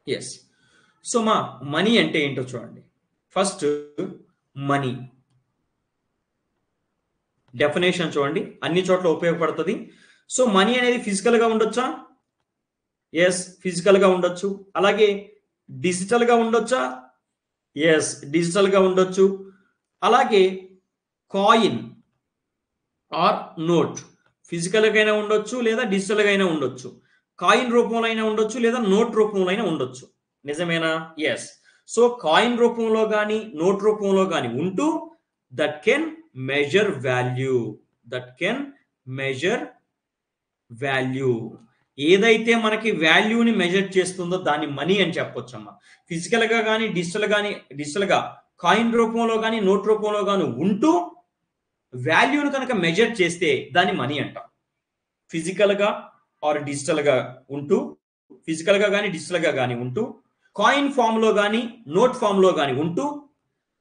Yes. So మా money అంటే ఏంటో చూడండి. ఫస్ట్ మనీ డెఫినేషన్ చూడండి, అన్ని చోట్ల ఉపయోగపడుతుంది. సో మనీ అనేది ఫిజికల్గా ఉండొచ్చా? ఎస్, ఫిజికల్గా ఉండొచ్చు. అలాగే డిజిటల్గా ఉండొచ్చా? ఎస్, డిజిటల్గా ఉండొచ్చు. అలాగే కాయిన్ ఆర్ నోట్ ఫిజికల్గా అయినా ఉండొచ్చు లేదా డిజిటల్గా అయినా ఉండొచ్చు. కాయిన్ రూపంలో అయినా ఉండొచ్చు లేదా నోట్ రూపంలో అయినా ఉండొచ్చు. నిజమేనా? ఎస్. సో కాయిన్ రూపంలో కానీ నోట్ రూపంలో కానీ ఉంటూ that can measure value, that can measure value. ఏదైతే మనకి వాల్యూని మెజర్ చేస్తుందో దాన్ని మనీ అని చెప్పొచ్చమ్మా. ఫిజికల్గా కానీ డిజిటల్గా కాయిన్ రూపంలో కానీ నోట్ రూపంలో కానీ ఉంటూ వాల్యూను కనుక మెజర్ చేస్తే దాన్ని మనీ అంటాం. ఫిజికల్గా ఆర్ డిజిటల్గా ఉంటూ, ఫిజికల్గా కానీ డిజిటల్గా కానీ ఉంటూ, కాయిన్ ఫామ్లో కానీ నోట్ ఫామ్లో కానీ ఉంటూ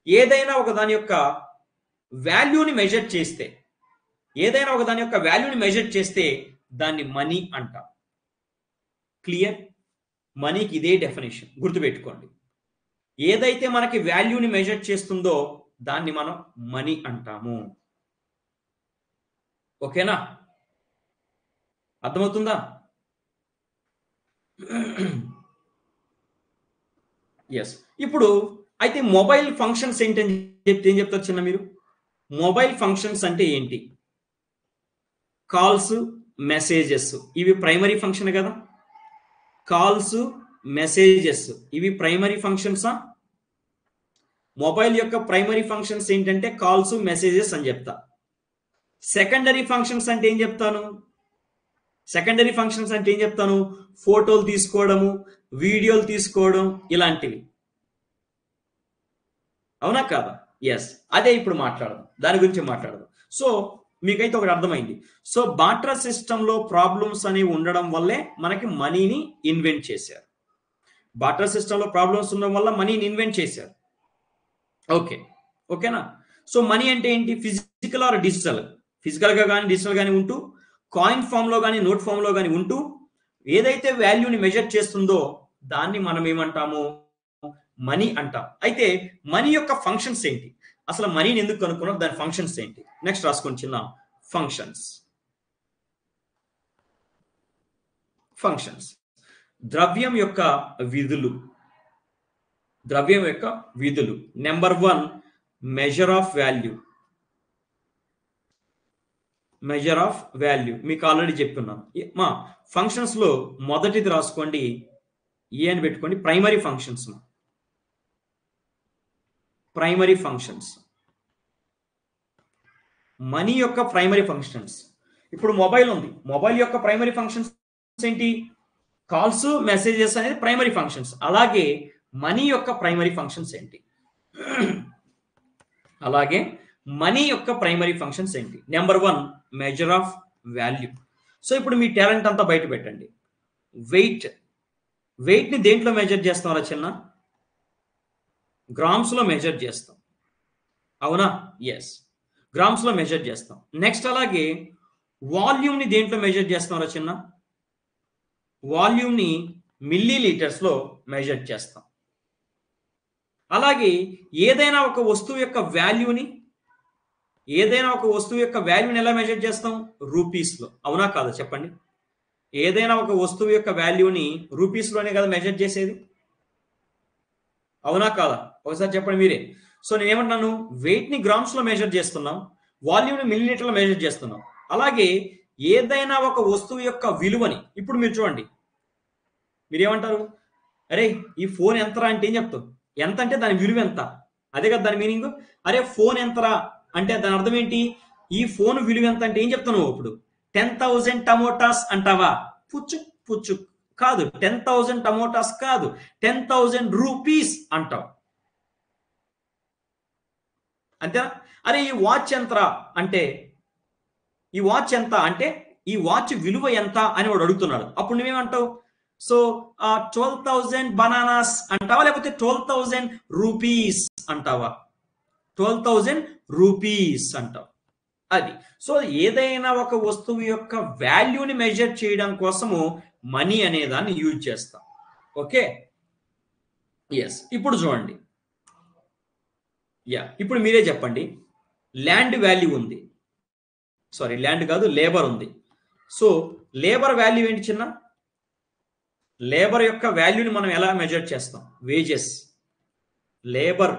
ఏదైనా ఒక దాని యొక్క వాల్యూని మెజర్ చేస్తే, ఏదైనా ఒక దాని యొక్క వాల్యూని మెజర్ చేస్తే దాన్ని మనీ అంటాం. క్లియర్? మనీకి ఇదే డెఫినేషన్, గుర్తుపెట్టుకోండి. ఏదైతే మనకి వాల్యూని మెజర్ చేస్తుందో దాన్ని మనం మనీ అంటాము. ఓకేనా? అర్థమవుతుందా? ఎస్. ఇప్పుడు అయితే మొబైల్ ఫంక్షన్స్ ఏంటని చెప్తే ఏం చెప్తారు చిన్న మీరు? మొబైల్ ఫంక్షన్స్ అంటే ఏంటి? కాల్స్, మెసేజెస్ ఇవి ప్రైమరీ ఫంక్షన్ కదా. కాల్స్, మెసేజెస్ ఇవి ప్రైమరీ ఫంక్షన్సా? మొబైల్ యొక్క ప్రైమరీ ఫంక్షన్స్ ఏంటంటే కాల్స్, మెసేజెస్ అని చెప్తా. సెకండరీ ఫంక్షన్స్ అంటే ఏం చెప్తాను? సెకండరీ ఫంక్షన్స్ అంటే ఏం చెప్తాను? ఫోటోలు తీసుకోవడము, వీడియోలు తీసుకోవడం, ఇలాంటివి. అవునా కాదా? ఎస్. అదే ఇప్పుడు మాట్లాడదాం, దాని గురించి మాట్లాడదాం. సో మీకైతే ఒకటి అర్థమైంది. సో బార్టర్ సిస్టంలో ప్రాబ్లమ్స్ అనేవి ఉండడం వల్లే మనకి మనీని ఇన్వెంట్ చేశారు. బార్టర్ సిస్టంలో ప్రాబ్లమ్స్ ఉండడం వల్ల మనీని ఇన్వెంట్ చేశారు. ఓకే, ఓకేనా? సో మనీ అంటే ఏంటి? ఫిజికల్ ఆర్ డిజిటల్, ఫిజికల్గా కానీ డిజిటల్ కానీ ఉంటూ, కాయిన్ ఫామ్లో కానీ నోట్ ఫామ్లో కానీ ఉంటూ ఏదైతే వాల్యూని మెజర్ చేస్తుందో దాన్ని మనం ఏమంటాము? మనీ అంటాం. అయితే మనీ యొక్క ఫంక్షన్స్ ఏంటి? అసలు మనీని ఎందుకు కనుక్కున్నాం, దాని ఫంక్షన్స్ ఏంటి? నెక్స్ట్ రాసుకొని చిన్న ఫంక్షన్స్. ఫంక్షన్స్ ద్రవ్యం యొక్క విధులు. ద్రవ్యం యొక్క విధులు. Number 1 measure of value. Measure of value మీకు ఆల్రెడీ చెప్పున్నాను. మా ఫంక్షన్స్ లో మొదటిది రాసుకోండి, ఏ అని పెట్టుకోండి, primary functions. Primary functions, money యొక్క ప్రైమరీ ఫంక్షన్స్. ఇప్పుడు మొబైల్ ఉంది, మొబైల్ యొక్క ప్రైమరీ ఫంక్షన్స్ ఏంటి? కాల్స్, మెసేజెస్ అనేది ప్రైమరీ ఫంక్షన్స్. అలాగే మనీ యొక్క ప్రైమరీ ఫంక్షన్స్ ఏంటి? అలాగే మనీ యొక్క ప్రైమరీ ఫంక్షన్స్ ఏంటి? Number 1 measure of value. So ఇప్పుడు మీ టాలెంట్ అంతా బయట పెట్టండి. వెయిట్, వెయిట్ ని దేంట్లో మెజర్ చేస్తాం చిన్న? గ్రామ్స్ లో మెజర్ చేస్తాం. అవునా? ఎస్, గ్రామ్స్ లో మెజర్ చేస్తాం. నెక్స్ట్ అలాగే వాల్యూమ్ ని దేంట్లో మెజర్ చేస్తాం చిన్న? వాల్యూమ్ ని మిల్లీ లీటర్స్ లో మెజర్ చేస్తాం. అలాగే ఏదైనా ఒక వస్తువు యొక్క వాల్యూని ఎలా మెజర్ చేస్తాం? రూపీస్ లో. అవునా కాదా చెప్పండి? ఏదైనా ఒక వస్తువు యొక్క వాల్యూని రూపీస్ లోనే కదా మెజర్ చేసేది. అవునా కాదా? ఒకసారి చెప్పండి మీరే. సో నేను ఏమంటున్నాను? వెయిట్ ని గ్రామ్స్ లో మెజర్ చేస్తున్నాం, వాల్యూమ్ ని మిల్లీలీటర్ లో మెజర్ చేస్తున్నాం. అలాగే ఏదైనా ఒక వస్తువు యొక్క విలువని, ఇప్పుడు మీరు చూడండి, మీరేమంటారు? అరే ఈ ఫోన్ ఎంతరా అంటే ఏం చెప్తావు? ఎంత అంటే దాని విలువ ఎంత, అదే కదా దాని మీనింగ్. అరే ఫోన్ ఎంతరా అంటే దాని అర్థం ఏంటి? ఈ ఫోన్ విలువ ఎంత అంటే ఏం చెప్తావు నువ్వు? ఇప్పుడు 10,000 టమోటాస్ అంటావా? పుచ్చు పుచ్చు కాదు, 10,000 టమోటాస్ కాదు, 10,000 రూపీస్ అంటావు. అంతేనా? అరే ఈ వాచ్ ఎంతరా అంటే, ఈ వాచ్ ఎంత అంటే ఈ వాచ్ విలువ ఎంత అని వాడు అడుగుతున్నాడు. అప్పుడు నువ్వేమంటావు? సో 12,000 బనానాస్ అంటావా, లేకపోతే 12,000 రూపీస్ అంటావా? 12,000 రూపీస్ అంటావు. అది. సో ఏదైనా ఒక వస్తువు యొక్క వాల్యూని మెజర్ చేయడం కోసము మనీ అనే దాన్ని యూజ్ చేస్తాం. Okay, yes. ఇప్పుడు చూడండి. ఇప్పుడు మీరే చెప్పండి. ల్యాండ్ వాల్యూ ఉంది. సారీ, ల్యాండ్ కాదు, లేబర్ ఉంది. సో లేబర్ వాల్యూ ఏంటి చిన్న? లేబర్ యొక్క వాల్యూని మనం ఎలా మెజర్ చేస్తాం? వేజెస్. లేబర్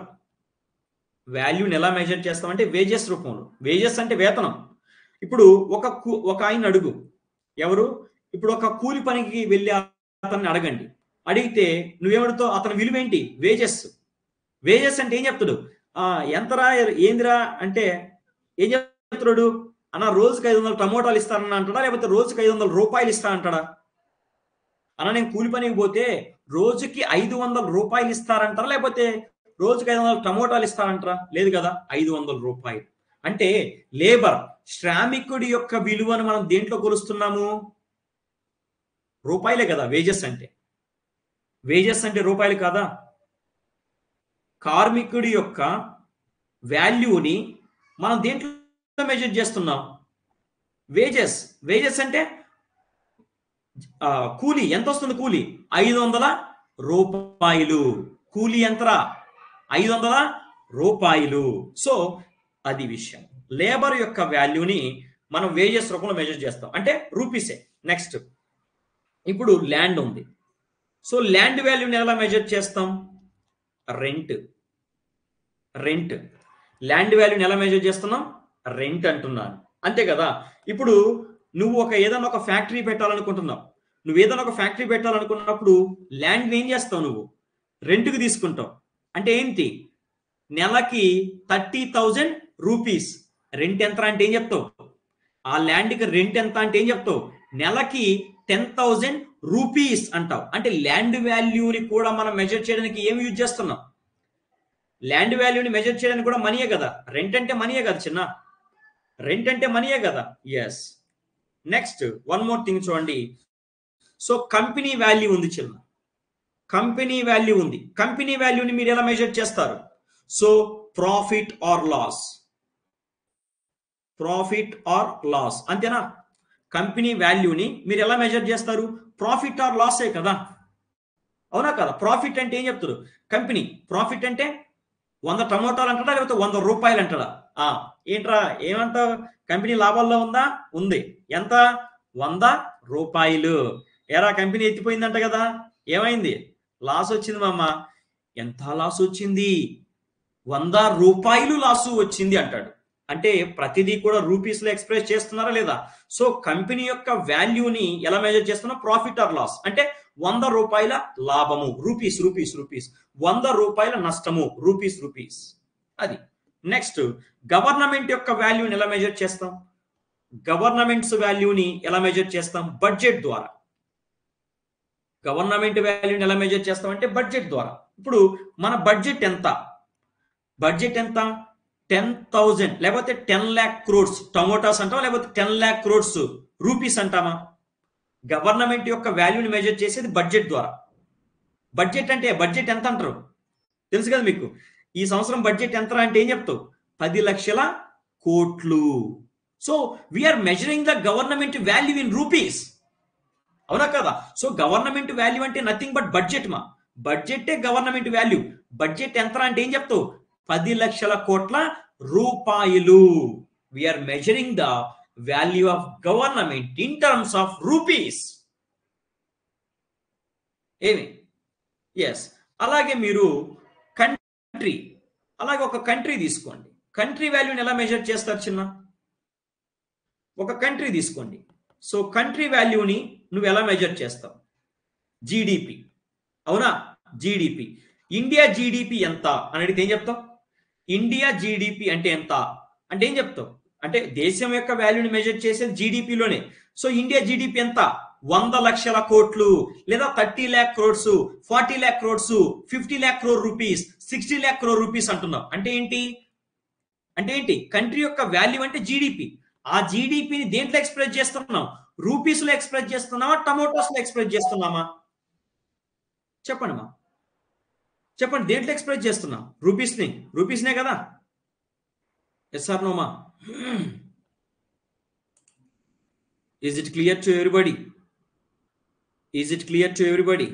వాల్యూని ఎలా మెజర్ చేస్తాం అంటే వేజెస్ రూపంలో. వేజెస్ అంటే వేతనం. ఇప్పుడు ఒక ఆయన అడుగు, ఎవరు? ఇప్పుడు ఒక కూలి పనికి వెళ్ళి అతన్ని అడగండి. అడిగితే నువ్వేమడుతావు? అతని విలువ ఏంటి? వేజెస్. వేజెస్ అంటే ఏం చెప్తాడు? ఎంతరా, ఏందిరా అంటే ఏం చెప్తున్నాడు? అన్న రోజుకి 500 టమోటాలు ఇస్తానన్నా అంటాడా, లేకపోతే రోజుకి 500 రూపాయలు ఇస్తా అంటాడా? అన్న నేను కూలి పనికి పోతే రోజుకి 500 రూపాయలు ఇస్తారంటారా, లేకపోతే రోజుకి 500 టమోటాలు ఇస్తారంటారా? లేదు కదా, 500 రూపాయలు. అంటే లేబర్, శ్రామికుడి యొక్క విలువను మనం దేంట్లో కొలుస్తున్నాము? రూపాయలే కదా వేజెస్ అంటే. వేజెస్ అంటే రూపాయలు కాదా? కార్మికుడి యొక్క వాల్యూని మనం దేంట్లో మెజర్ చేస్తున్నాం? వేజెస్. వేజెస్ అంటే కూలీ ఎంత వస్తుంది? కూలీ 500 రూపాయలు. కూలీ ఎంతరా? 500 రూపాయలు. సో అది విషయం. లేబర్ యొక్క వాల్యూని మనం వేజెస్ రూపంలో మెజర్ చేస్తాం, అంటే రూపీసే. నెక్స్ట్, ఇప్పుడు ల్యాండ్ ఉంది. సో ల్యాండ్ వాల్యూని ఎలా మెజర్ చేస్తాం? రెంట్. రెంట్. ల్యాండ్ వాల్యూని ఎలా మెజర్ చేస్తున్నాం? రెంట్ అంటున్నాను, అంతే కదా. ఇప్పుడు నువ్వు ఏదైనా ఒక ఫ్యాక్టరీ పెట్టాలనుకుంటున్నావు. నువ్వు ఏదైనా ఒక ఫ్యాక్టరీ పెట్టాలనుకున్నప్పుడు ల్యాండ్ ఏం చేస్తావు? నువ్వు రెంట్కి తీసుకుంటావు. అంటే ఏంటి? నెలకి 30,000 రూపీస్ రెంట్. ఎంత అంటే ఏం చెప్తావు? ఆ ల్యాండ్కి రెంట్ ఎంత అంటే ఏం చెప్తావు? నెలకి 10,000 రూపీస్ అంటావు. అంటే ల్యాండ్ వాల్యూని కూడా మనం మెజర్ చేయడానికి ఏమి యూజ్ చేస్తున్నాం? ల్యాండ్ వాల్యూని మెజర్ చేయడానికి కూడా మనీయే కదా. రెంట్ అంటే మనీయే కదా చిన్న. రెంట్ అంటే మనీయే కదా. Yes. Next one more thing చూడండి. సో కంపెనీ వాల్యూ ఉంది చిన్న. కంపెనీ వాల్యూ ఉంది. కంపెనీ వాల్యూని మీరు ఎలా మెజర్ చేస్తారు? So profit or loss. Profit or loss, అంతేనా? కంపెనీ వాల్యూని మీరు ఎలా మెజర్ చేస్తారు? ప్రాఫిట్ ఆర్ లాసే కదా, అవునా కదా? ప్రాఫిట్ అంటే ఏం చెప్తారు? కంపెనీ ప్రాఫిట్ అంటే 100 టమోటాలు అంటాడా, లేకపోతే 100 రూపాయలు అంటాడా? ఏంట్రా ఏమంటావు? కంపెనీ లాభాల్లో ఉందా? ఉంది. ఎంత? 100 రూపాయలు. ఎరా కంపెనీ ఎత్తిపోయిందంట కదా, ఏమైంది? లాస్ వచ్చింది మామ. ఎంత లాస్ వచ్చింది? 100 రూపాయలు లాసు వచ్చింది అంటాడు. అంటే ప్రతిదీ కూడా రూపీస్ లో ఎక్స్ప్రెస్ చేస్తున్నారా లేదా? సో కంపెనీ యొక్క వాల్యూని ఎలా మెజర్ చేస్తున్నా? Profit or loss. అంటే 100 రూపాయల లాభము, రూపీస్ రూపీస్ రూపీస్. 100 రూపాయల నష్టము, రూపీస్ రూపీస్. అది. నెక్స్ట్, గవర్నమెంట్ యొక్క వాల్యూని ఎలా మెజర్ చేస్తాం? గవర్నమెంట్స్ వాల్యూని ఎలా మెజర్ చేస్తాం? బడ్జెట్ ద్వారా. గవర్నమెంట్ వాల్యూని ఎలా మెజర్ చేస్తాం అంటే బడ్జెట్ ద్వారా. ఇప్పుడు మన బడ్జెట్ ఎంత? బడ్జెట్ ఎంత? 10,000 లేకపోతే 10 lakh crores టమోటాస్ అంటామా, లేకపోతే 10 lakh crores రూపీస్ అంటామా? గవర్నమెంట్ యొక్క వాల్యూని మెజర్ చేసేది బడ్జెట్ ద్వారా. బడ్జెట్ అంటే బడ్జెట్ ఎంత అంటారు? తెలుసు కదా మీకు. ఈ సంవత్సరం బడ్జెట్ ఎంత అంటే ఏం చెప్తావు? 10 లక్షల కోట్లు. So we're measuring the government value in rupees, అవునా కదా? సో గవర్నమెంట్ వాల్యూ అంటే నథింగ్ బట్ బడ్జెట్ మా. బడ్జెటే గవర్నమెంట్ వాల్యూ. బడ్జెట్ ఎంత అంటే ఏం చెప్తావు? 10 లక్షల కోట్ల రూపాయలు. We're measuring the value of government in terms of rupees. ఏమి? ఎస్. అలాగే మీరు కంట్రీ, అలాగే ఒక కంట్రీ తీసుకోండి. కంట్రీ వాల్యూని ఎలా మెజర్ చేస్తారు చిన్న? ఒక కంట్రీ తీసుకోండి. సో కంట్రీ వాల్యూని నువ్వు ఎలా మెజర్ చేస్తావు? జీడిపి, అవునా? జీడిపి. ఇండియా జీడిపి ఎంత అని అడిగితే ఏం చెప్తావు? ఇండియా జీడిపి అంటే ఎంత అంటే ఏం చెప్తావు? అంటే దేశం యొక్క వాల్యూని మెజర్ చేసేది జీడిపిలోనే. సో ఇండియా జీడిపి ఎంత? 100 లక్షల కోట్లు, లేదా 30 lakh crores, 40 lakh crores, 50 lakh crore rupees, 60 lakh crore rupees అంటున్నాం. అంటే ఏంటి? అంటే ఏంటి? కంట్రీ యొక్క వాల్యూ అంటే జీడిపి. ఆ జీడిపిని దేంట్లో ఎక్స్ప్రెస్ చేస్తున్నాం? రూపీస్ లో ఎక్స్ప్రెస్ చేస్తున్నామా, టమోటోస్ లో ఎక్స్ప్రెస్ చేస్తున్నామా? చెప్పండి మా, చెప్పండి. దేంట్లో ఎక్స్ప్రెస్ చేస్తున్నాం? రూపీస్ని. రూపీస్నే కదా. ఎస్ ఆర్ నో మా? Is it clear to everybody? Is it clear to everybody?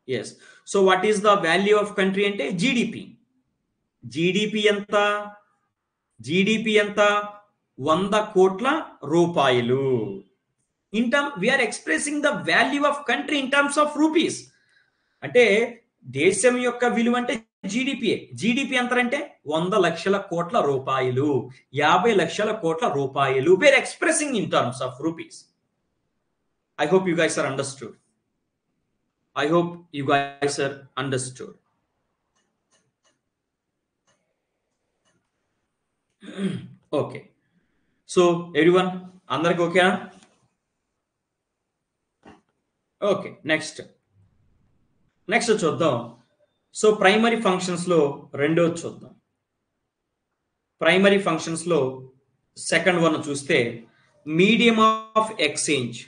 Yes. So what is the value of country అంటే జీడిపి. జీడిపి ఎంత? జీడిపి ఎంత? 100 కోట్ల రూపాయలు. In term we're expressing the value of country in terms of rupees. అంటే దేశం యొక్క విలువ అంటే జీడిపిఏ. జీడిపి ఎంత అంటే 100 లక్షల కోట్ల రూపాయలు, 50 లక్షల కోట్ల రూపాయలు. We're expressing in terms of rupees. I hope you guys are understood. I hope you guys are understood. Okay. So everyone, andariki okay na? Okay, next చూద్దాం. సో ప్రైమరీ ఫంక్షన్స్ లో రెండో చూద్దాం. ప్రైమరీ ఫంక్షన్స్ లో second one చూస్తే medium of exchange.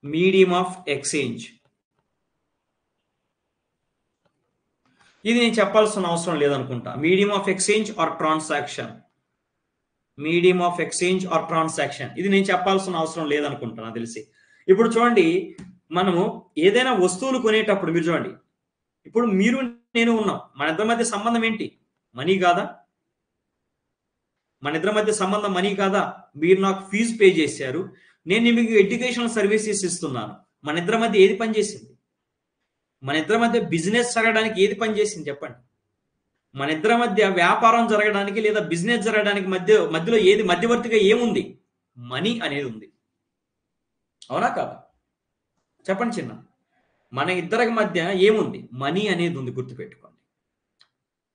Medium of exchange ఇది నేను చెప్పాల్సిన అవసరం లేదనుకుంటా. Medium of exchange are transaction. Medium of exchange are transaction ఇది నేను చెప్పాల్సిన అవసరం లేదనుకుంటా నాకు తెలిసి. ఇప్పుడు చూడండి, మనము ఏదైనా వస్తువులు కొనేటప్పుడు మీరు చూడండి, ఇప్పుడు మీరు నేను ఉన్నాం, మన ఇద్దరి మధ్య సంబంధం ఏంటి? మనీ కాదా? మన ఇద్దరి మధ్య సంబంధం మనీ కాదా? మీరు నాకు ఫీజు పే చేశారు, నేను మీకు ఎడ్యుకేషనల్ సర్వీసెస్ ఇస్తున్నాను. మన ఇద్దరి మధ్య ఏది పనిచేసింది? మన ఇద్దరి మధ్య బిజినెస్ జరగడానికి ఏది పనిచేసింది చెప్పండి? మన ఇద్దరి మధ్య వ్యాపారం జరగడానికి లేదా బిజినెస్ జరగడానికి మధ్యలో ఏది మధ్యవర్తిగా ఏముంది? మనీ అనేది ఉంది. అవునా కాదా? చెప్పండి చిన్న. మన ఇద్దరికి మధ్య ఏముంది? మనీ అనేది ఉంది. గుర్తుపెట్టుకోండి.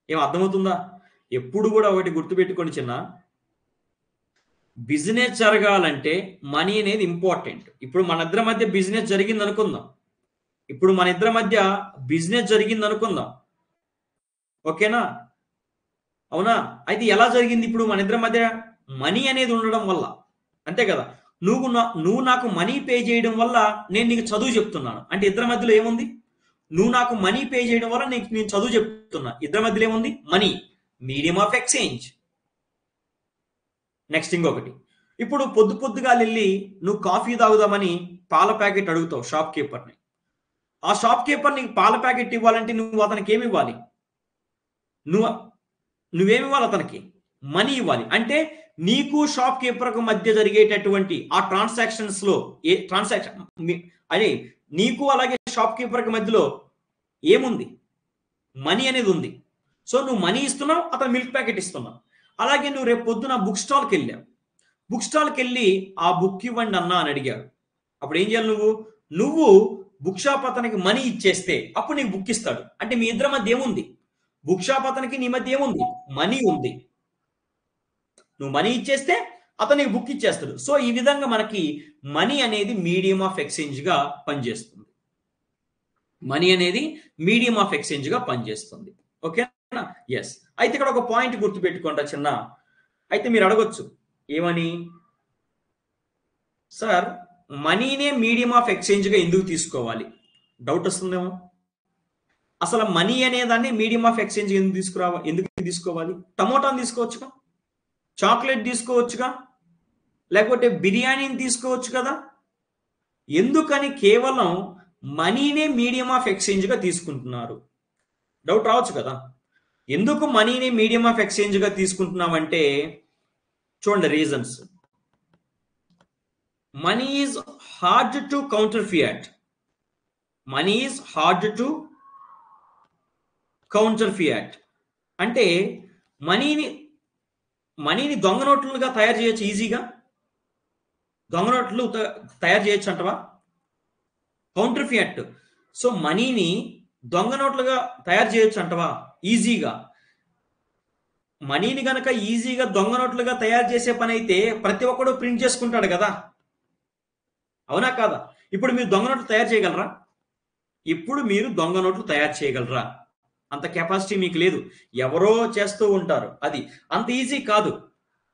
ఏం అర్థమవుతుందా? ఎప్పుడు కూడా ఒకటి గుర్తుపెట్టుకోండి చిన్న, బిజినెస్ జరగాలంటే మనీ అనేది ఇంపార్టెంట్. ఇప్పుడు మన ఇద్దరి మధ్య బిజినెస్ జరిగింది అనుకుందాం. ఓకేనా? అవునా? అయితే ఎలా జరిగింది? ఇప్పుడు మన ఇద్దరి మధ్య మనీ అనేది ఉండడం వల్ల, అంతే కదా. నువ్వు నాకు మనీ పే చేయడం వల్ల నేను నీకు చదువు చెప్తున్నాను. అంటే ఇద్దరి మధ్యలో ఏముంది? నువ్వు నాకు మనీ పే చేయడం వల్ల నేను చదువు చెప్తున్నా. ఇద్దరి మధ్యలో ఏముంది? Money. Medium of exchange. Next ఇంకొకటి, ఇప్పుడు పొద్దుగా వెళ్ళి నువ్వు కాఫీ తాగుదామని పాల ప్యాకెట్ అడుగుతావు షాప్ కీపర్ని. ఆ షాప్ కీపర్ నీకు పాల ప్యాకెట్ ఇవ్వాలంటే నువ్వు అతనికి ఏమి ఇవ్వాలి? నువ్వేమి ఇవ్వాలి? అతనికి మనీ ఇవ్వాలి. అంటే నీకు షాప్ కీపర్కు మధ్య జరిగేటటువంటి ఆ ట్రాన్సాక్షన్స్ లో అదే నీకు అలాగే షాప్ కీపర్కి మధ్యలో ఏముంది? మనీ అనేది ఉంది. సో నువ్వు మనీ ఇస్తున్నావు, అతను మిల్క్ ప్యాకెట్ ఇస్తున్నావు. అలాగే నువ్వు రేపు పొద్దున బుక్ స్టాల్కి వెళ్ళావు. బుక్ స్టాల్కి వెళ్ళి ఆ బుక్ ఇవ్వండి అన్నా అని అడిగాడు. అప్పుడు ఏం చేయాలి? నువ్వు బుక్ షాప్ అతనికి మనీ ఇచ్చేస్తే అప్పుడు నీకు బుక్ ఇస్తాడు. అంటే మీ ఇద్దరి మధ్య ఏముంది? బుక్ షాప్ అతనికి నీ మధ్య ఏముంది? మనీ ఉంది. నువ్వు మనీ ఇచ్చేస్తే అతనికి బుక్ ఇచ్చేస్తాడు. సో ఈ విధంగా మనకి మనీ అనేది మీడియం ఆఫ్ ఎక్స్చేంజ్ గా పనిచేస్తుంది. మనీ అనేది మీడియం ఆఫ్ ఎక్స్చేంజ్ గా పనిచేస్తుంది. ఓకేనా? ఎస్. అయితే ఇక్కడ ఒక పాయింట్ గుర్తుపెట్టుకుంటా చిన్న. అయితే మీరు అడగొచ్చు, ఏమని? సార్, మనీనే మీడియం ఆఫ్ ఎక్స్చేంజ్ గా ఎందుకు తీసుకోవాలి? డౌట్ వస్తుందేమో. అసలు మనీ అనే దాన్ని మీడియం ఆఫ్ ఎక్స్చేంజ్ ఎందుకు తీసుకోవాలి? టమోటాని తీసుకోవచ్చుగా, చాక్లెట్ తీసుకోవచ్చుగా, లేకపోతే బిర్యానీని తీసుకోవచ్చు కదా. ఎందుకని కేవలం మనీనే మీడియం ఆఫ్ ఎక్స్చేంజ్ గా తీసుకుంటున్నారు? డౌట్ రావచ్చు కదా. ఎందుకు మనీని మీడియం ఆఫ్ ఎక్స్చేంజ్ గా తీసుకుంటున్నామంటే చూడండి reasons. Money is hard to counter Fiat. Money is hard to counter Fiat అంటే మనీని దొంగ నోట్లుగా తయారు చేయొచ్చు ఈజీగా. దొంగ నోట్లు తయారు చేయొచ్చు అంటవా? Counter Fiat. సో మనీని దొంగ నోట్లుగా తయారు చేయొచ్చు అంటవా? ఈజీగా. మనీని గనక ఈజీగా దొంగ నోట్లుగా తయారు చేసే పని అయితే ప్రతి ఒక్కడు ప్రింట్ చేసుకుంటాడు కదా. అవునా కాదా? ఇప్పుడు మీరు దొంగ నోట్లు తయారు చేయగలరా? అంత కెపాసిటీ మీకు లేదు. ఎవరో చేస్తూ ఉంటారు. అది అంత ఈజీ కాదు.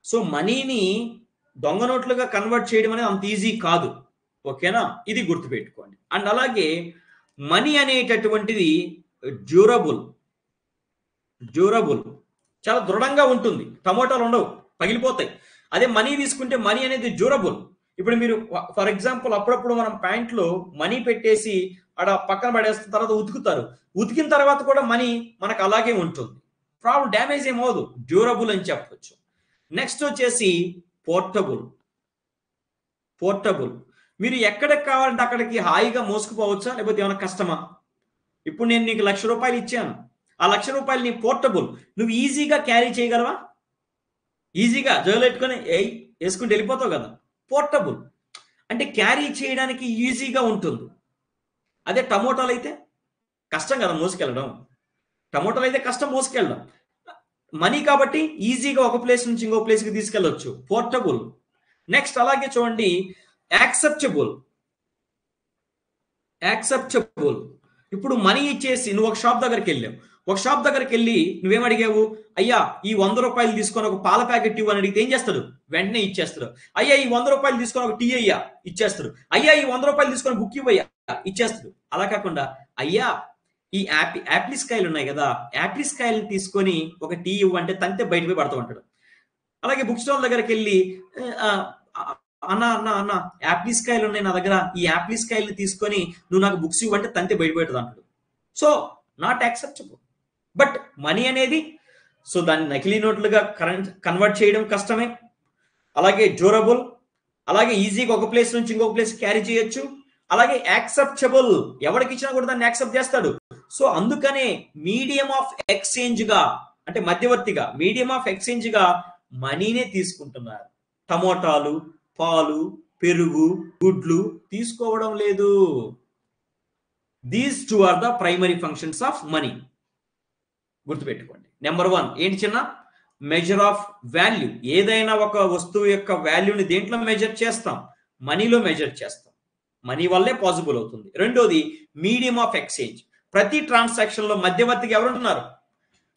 సో మనీని దొంగ నోట్లుగా కన్వర్ట్ చేయడం అనేది అంత ఈజీ కాదు. ఓకేనా? ఇది గుర్తుపెట్టుకోండి. అండ్ అలాగే మనీ అనేటటువంటిది డ్యూరబుల్, చాలా దృఢంగా ఉంటుంది. టమోటాలు ఉండవు, పగిలిపోతాయి. అదే మనీ తీసుకుంటే మనీ అనేది డ్యూరబుల్. ఇప్పుడు మీరు ఫర్ ఎగ్జాంపుల్ అప్పుడప్పుడు మనం ప్యాంట్లో మనీ పెట్టేసి అక్కడ పక్కన పడేస్తున్న తర్వాత ఉతుకుతారు. ఉతికిన తర్వాత కూడా మనీ మనకు అలాగే ఉంటుంది. ప్రాబ్లం డ్యామేజ్ ఏమవదు, డ్యూరబుల్ అని చెప్పొచ్చు. నెక్స్ట్ వచ్చేసి పోర్టబుల్. పోర్టబుల్ మీరు ఎక్కడికి కావాలంటే అక్కడికి హాయిగా మోసుకుపోవచ్చా, లేకపోతే ఏమైనా కష్టమా? ఇప్పుడు నేను నీకు ₹1,00,000 ఇచ్చాను. ఆ ₹1,00,000 నీ పోర్టబుల్, నువ్వు ఈజీగా క్యారీ చేయగలవా? ఈజీగా జోలు పెట్టుకొని వేసుకుంటూ వెళ్ళిపోతావు కదా. పోర్టబుల్ అంటే క్యారీ చేయడానికి ఈజీగా ఉంటుంది. అదే టమోటాలు అయితే కష్టం కదా మోసుకెళ్ళడం. టమోటాలు అయితే కష్టం మోసుకెళ్ళడం. మనీ కాబట్టి ఈజీగా ఒక ప్లేస్ నుంచి ఇంకో ప్లేస్కి తీసుకెళ్ళొచ్చు. పోర్టబుల్. నెక్స్ట్ అలాగే చూడండి, యాక్సెప్టబుల్. యాక్సెప్టబుల్ ఇప్పుడు మనీ ఇచ్చేసి నువ్వు ఒక షాప్ దగ్గరికి వెళ్ళావు. ఒక షాప్ దగ్గరికి వెళ్ళి నువ్వేం అడిగావు? అయ్యా ఈ ₹100 తీసుకొని ఒక పాల ప్యాకెట్ ఇవ్వు అని అడిగితే ఏం చేస్తాడు? వెంటనే ఇచ్చేస్తాడు. అయ్యా ఈ ₹100 తీసుకొని ఒక టీ అయ్యా ఇచ్చేస్తాడు. అయ్యా ఈ ₹100 తీసుకొని బుక్ ఇవ్వయ్యా ఇచ్చేస్తాడు. అలా కాకుండా అయ్యా ఈ యాపిల్స్ కాయలు ఉన్నాయి కదా, యాపిల్స్ కాయలు తీసుకొని ఒక టీ ఇవ్వంటే తంతే బయట పోయి పడుతూ ఉంటాడు. అలాగే బుక్ స్టాల్ దగ్గరికి వెళ్ళి అన్న అన్న అన్న యాపిల్స్ కాయలు ఉన్నాయి నా దగ్గర, ఈ యాపిల్స్ కాయలు తీసుకొని నువ్వు నాకు బుక్స్ ఇవ్వంటే తంతే బయటపెట్టదు అంటాడు. So not acceptable. But money అనేది సో దాన్ని నకిలీ నోట్లుగా కన్వర్ట్ చేయడం కష్టమే. అలాగే డ్యూరబుల్, అలాగే ఈజీగా ఒక ప్లేస్ నుంచి ఇంకొక ప్లేస్ క్యారీ చేయొచ్చు. అలాగే యాక్సెప్టబుల్, ఎవరికి ఇచ్చినా కూడా దాన్ని యాక్సెప్ట్ చేస్తాడు. సో అందుకనే మీడియం ఆఫ్ ఎక్స్చేంజ్ గా, అంటే మధ్యవర్తిగా మీడియం ఆఫ్ ఎక్స్చేంజ్ గా మనీనే తీసుకుంటున్నారు. టమోటాలు, పాలు, పెరుగు, గుడ్లు తీసుకోవడం లేదు. These two are the primary functions of money. గుర్తుపెట్టుకోండి. నెంబర్ 1 ఏంటి చిన్న? Measure of value. ఏదైనా ఒక వస్తువు యొక్క వాల్యూని దేంట్లో మెజర్ చేస్తాం? మనీలో మెజర్ చేస్తాం. మనీ వల్లే పాసిబుల్ అవుతుంది. రెండోది మీడియం ఆఫ్ ఎక్స్చేంజ్. ప్రతి ట్రాన్సాక్షన్ లో మధ్యవర్తిగా ఎవరుంటున్నారు?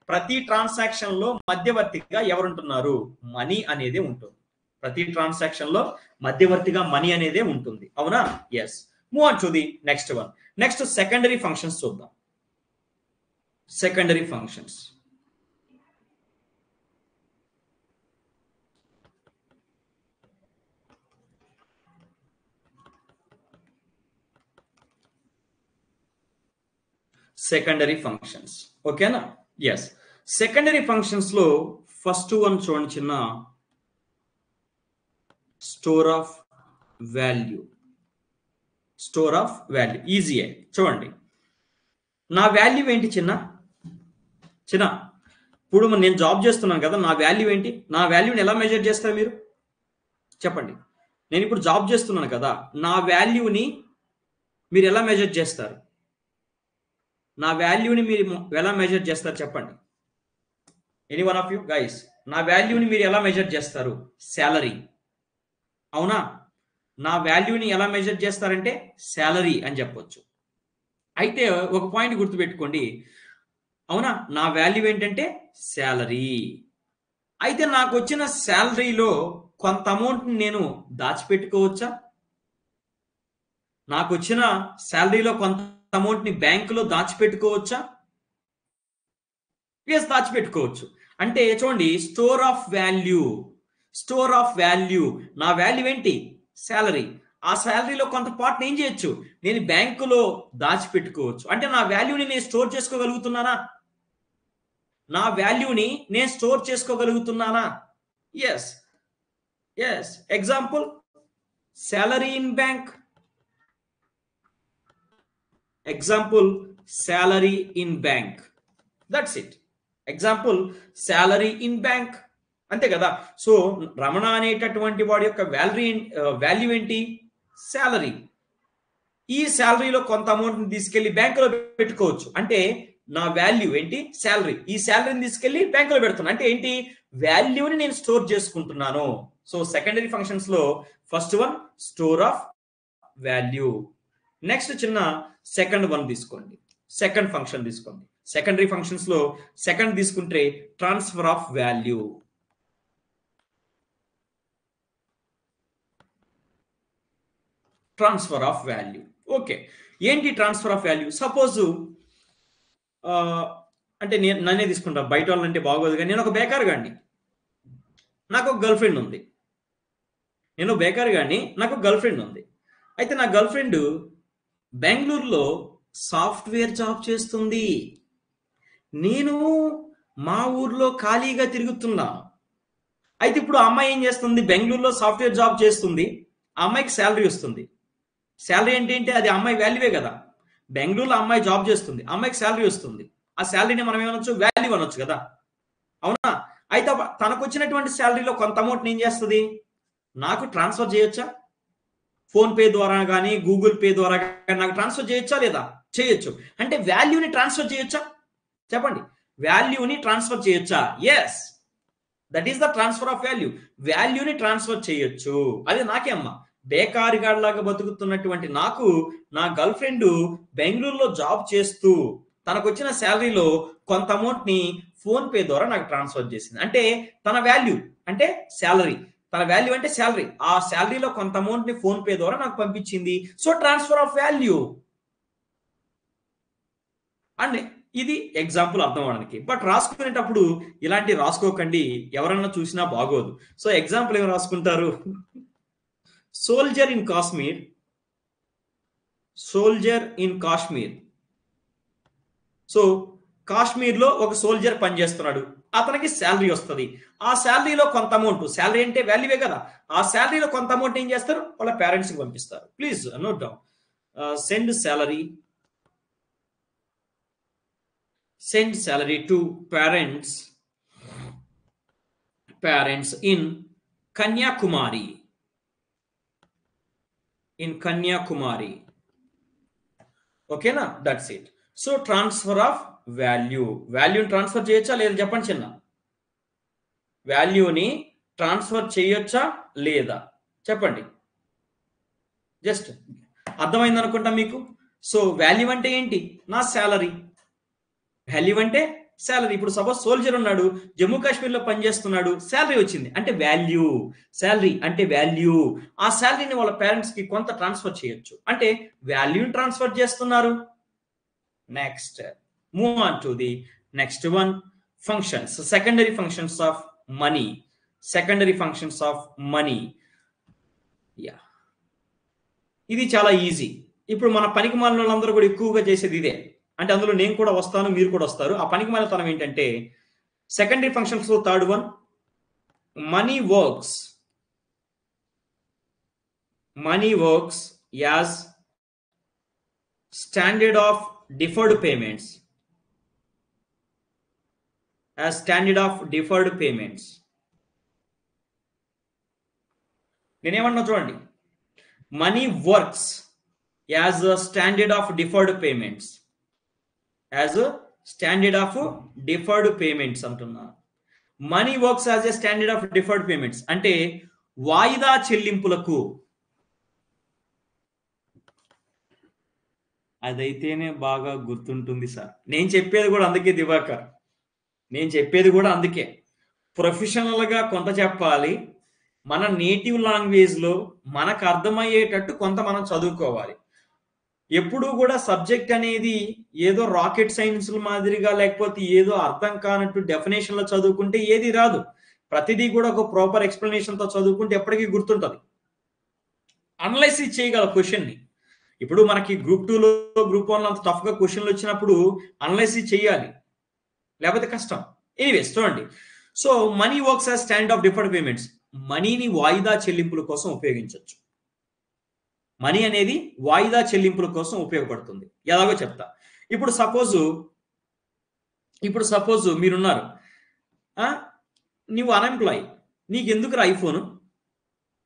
ప్రతి ట్రాన్సాక్షన్ లో మధ్యవర్తిగా ఎవరుంటున్నారు? మనీ అనేది ఉంటుంది. ప్రతి ట్రాన్సాక్షన్ లో మధ్యవర్తిగా మనీ అనేదే ఉంటుంది. అవునా? Yes. Move on to the next one. Next secondary functions చూద్దాం. Secondary functions. సెకండరీ ఫంక్షన్స్ ఓకేనా? ఎస్. సెకండరీ ఫంక్షన్స్ లో ఫస్ట్ వన్ చూడండి చిన్న, store of value. Store of value easy. చూడండి, నా వాల్యూ ఏంటి చిన్న? ఇప్పుడు నేను జాబ్ చేస్తున్నాను కదా, నా వాల్యూ ఏంటి? నా వాల్యూని ఎలా మెజర్ చేస్తారు మీరు చెప్పండి? నేను ఇప్పుడు జాబ్ చేస్తున్నాను కదా, నా వాల్యూని మీరు ఎలా మెజర్ చేస్తారు? నా వాల్యూని మీరు ఎలా మెజర్ చేస్తారు చెప్పండి? Any one of you guys, నా వాల్యూని మీరు ఎలా మెజర్ చేస్తారు? శాలరీ. అవునా? నా వాల్యూని ఎలా మెజర్ చేస్తారంటే శాలరీ అని చెప్పొచ్చు. అయితే ఒక పాయింట్ గుర్తుపెట్టుకోండి. అవునా? నా వాల్యూ ఏంటంటే శాలరీ. అయితే నాకు వచ్చిన శాలరీలో కొంత అమౌంట్ నేను దాచిపెట్టుకోవచ్చా? నాకు వచ్చిన శాలరీలో కొంత అమౌంట్ ని బ్యాంకులో దాచిపెట్టుకోవచ్చా? ఎస్, దాచిపెట్టుకోవచ్చు. అంటే చూడండి, store of value. Store of value, నా వాల్యూ ఏంటి? శాలరీ. ఆ శాలరీలో కొంత పార్ట్ ఏం చేయొచ్చు? నేను బ్యాంకులో దాచిపెట్టుకోవచ్చు. అంటే నా వాల్యూని నేను స్టోర్ చేసుకోగలుగుతున్నానా? నా వాల్యూని నేను స్టోర్ చేసుకోగలుగుతున్నానా? Yes. Yes. Example, salary in bank. Example, salary in bank. That's it. Example, salary in bank. అంతే కదా. సో రమణ అనేటటువంటి వాడి యొక్క వాల్యూ ఏంటి? శాలరీ. ఈ శాలరీలో కొంత అమౌంట్ ని తీసుకెళ్లి బ్యాంకులో పెట్టుకోవచ్చు. అంటే నా వాల్యూ ఏంటి? శాలరీ. ఈ శాలరీని తీసుకెళ్లి బ్యాంకులో పెడుతున్నా. అంటే ఏంటి? వాల్యూని నేను స్టోర్ చేసుకుంటున్నాను. సో సెకండరీ ఫంక్షన్స్ లో first one store of value. Next చిన్న సెకండ్ వన్ తీసుకోండి, సెకండ్ ఫంక్షన్ తీసుకోండి. సెకండరీ ఫంక్షన్స్ లో సెకండ్ తీసుకుంటే transfer of value. Transfer of value. Okay, ఏంటి ట్రాన్స్ఫర్ ఆఫ్ వాల్యూ? సపోజ్ అంటే నన్నే తీసుకుంటా, బయట వాళ్ళంటే బాగోదు కానీ నేను ఒక బేకార్ గాండి, నాకు ఒక గర్ల్ ఫ్రెండ్ ఉంది. నేను బేకార్ గాని నాకు గర్ల్ ఫ్రెండ్ ఉంది. అయితే నా గర్ల్ ఫ్రెండ్ బెంగళూరులో సాఫ్ట్వేర్ జాబ్ చేస్తుంది. నేను మా ఊర్లో ఖాళీగా తిరుగుతున్నాను. అయితే ఇప్పుడు ఆ అమ్మాయి ఏం చేస్తుంది? బెంగళూరులో సాఫ్ట్వేర్ జాబ్ చేస్తుంది. ఆ అమ్మాయికి శాలరీ వస్తుంది. శాలరీ ఏంటంటే అది అమ్మాయి వాల్యూవే కదా. బెంగళూరులో అమ్మాయి జాబ్ చేస్తుంది, అమ్మాయికి శాలరీ వస్తుంది. ఆ శాలరీని మనం ఏమనొచ్చు? వాల్యూ అనొచ్చు కదా, అవునా? అయితే తనకు వచ్చినటువంటి శాలరీలో కొంత అమౌంట్ ఏం చేస్తుంది? నాకు ట్రాన్స్ఫర్ చేయొచ్చా? ఫోన్ పే ద్వారా కానీ గూగుల్ పే ద్వారా కానీ నాకు ట్రాన్స్ఫర్ చేయొచ్చా లేదా? చేయొచ్చు. అంటే వాల్యూని ట్రాన్స్ఫర్ చేయొచ్చా? చెప్పండి, వాల్యూని ట్రాన్స్ఫర్ చేయొచ్చా? Yes, that is the transfer of value. వాల్యూని ట్రాన్స్ఫర్ చేయొచ్చు. అది నాకే అమ్మ, బేకారిగాడిలాగా బతుకుతున్నటువంటి నాకు నా గర్ల్ ఫ్రెండ్ బెంగళూరులో జాబ్ చేస్తూ తనకు వచ్చిన శాలరీలో కొంత అమౌంట్ ని ఫోన్ పే ద్వారా నాకు ట్రాన్స్ఫర్ చేసింది. అంటే తన వాల్యూ అంటే శాలరీ, తన వాల్యూ అంటే శాలరీ. ఆ శాలరీలో కొంత అమౌంట్ ని ఫోన్ పే ద్వారా నాకు పంపించింది. So transfer of value. And ఇది ఎగ్జాంపుల్ అర్థం అవడానికి. బట్ రాసుకునేటప్పుడు ఇలాంటి రాసుకోకండి, ఎవరన్నా చూసినా బాగోదు. సో ఎగ్జాంపుల్ ఏమి రాసుకుంటారు? Soldier in Kashmir, soldier in Kashmir. So కాశ్మీర్లో ఒక సోల్జర్ పనిచేస్తున్నాడు, అతనికి శాలరీ వస్తుంది. ఆ శాలరీలో కొంత అమౌంట్, శాలరీ అంటే వాల్యూవే కదా, ఆ శాలరీలో కొంత అమౌంట్ ఏం చేస్తారు? వాళ్ళ పేరెంట్స్కి పంపిస్తారు. Please note down, send salary, send salary to parents in Kanyakumari, okay na, that's it. So transfer of value transfer చేయొచ్చా లేదా చెప్పండి చిన్న? వాల్యూని ట్రాన్స్ఫర్ చేయొచ్చా లేదా చెప్పండి, జస్ట్ అర్థమైంది అనుకుంటా మీకు. సో వాల్యూ అంటే ఏంటి? నా శాలరీ. వాల్యూ అంటే శాలరీ. ఇప్పుడు సపోజ్ సోల్జర్ ఉన్నాడు, జమ్మూ కాశ్మీర్లో పనిచేస్తున్నాడు, శాలరీ వచ్చింది అంటే వాల్యూ. శాలరీ అంటే వాల్యూ. ఆ శాలరీని వాళ్ళ పేరెంట్స్ కి కొంత ట్రాన్స్ఫర్ చేయొచ్చు అంటే వాల్యూని ట్రాన్స్ఫర్ చేస్తున్నారు. Next move on to the next one, functions, secondary functions of money. Secondary functions of money, yeah, ఇది చాలా ఈజీ. ఇప్పుడు మన పనికి మాలిన వాళ్ళందరూ కూడా ఎక్కువగా చేసేది ఇదే. అంటే అందులో నేను కూడా వస్తాను, మీరు కూడా వస్తారు. ఆ పనికి మాలినతనం ఏంటంటే సెకండరీ ఫంక్షన్స్ లో third one, money works. Money works as standard of deferred payments. As standard of deferred payments. నేనేమన్నా చూడండి, money works as a standard of deferred payments, as a standard of deferred payments అంటున్నా. Money works as a standard of deferred payments అంటే వాయిదా చెల్లింపులకు. అదైతేనే బాగా గుర్తుంటుంది sir. నేను చెప్పేది కూడా అందుకే దివాకర్, నేను చెప్పేది కూడా అందుకే. ప్రొఫెషనల్ గా కొంత చెప్పాలి, మన నేటివ్ లాంగ్వేజ్ లో మనకు అర్థమయ్యేటట్టు కొంత మనం చదువుకోవాలి. ఎప్పుడూ కూడా సబ్జెక్ట్ అనేది ఏదో రాకెట్ సైన్స్ మాదిరిగా లేకపోతే ఏదో అర్థం కానట్టు డెఫినేషన్ లో చదువుకుంటే ఏది రాదు. ప్రతిదీ కూడా ఒక ప్రాపర్ ఎక్స్ప్లెనేషన్ తో చదువుకుంటే ఎప్పటికీ గుర్తుంటది. అనలైసిస్ చేయగల క్వశ్చన్ ని. ఇప్పుడు మనకి గ్రూప్ 2లో గ్రూప్ 1లో అంత టఫ్ గా క్వశ్చన్లు వచ్చినప్పుడు అనలైసిస్ చేయాలి, లేకపోతే కష్టం. ఎనీవేస్ చూడండి. So money works as standard of deferred payments. మనీని వాయిదా చెల్లింపుల కోసం ఉపయోగించవచ్చు. మనీ అనేది వాయిదా చెల్లింపుల కోసం ఉపయోగపడుతుంది. ఎలాగో చెప్తా. ఇప్పుడు సపోజ్ మీరున్నారు, నువ్వు అన్ఎంప్లాయ్, నీకు ఎందుకు ఐఫోను?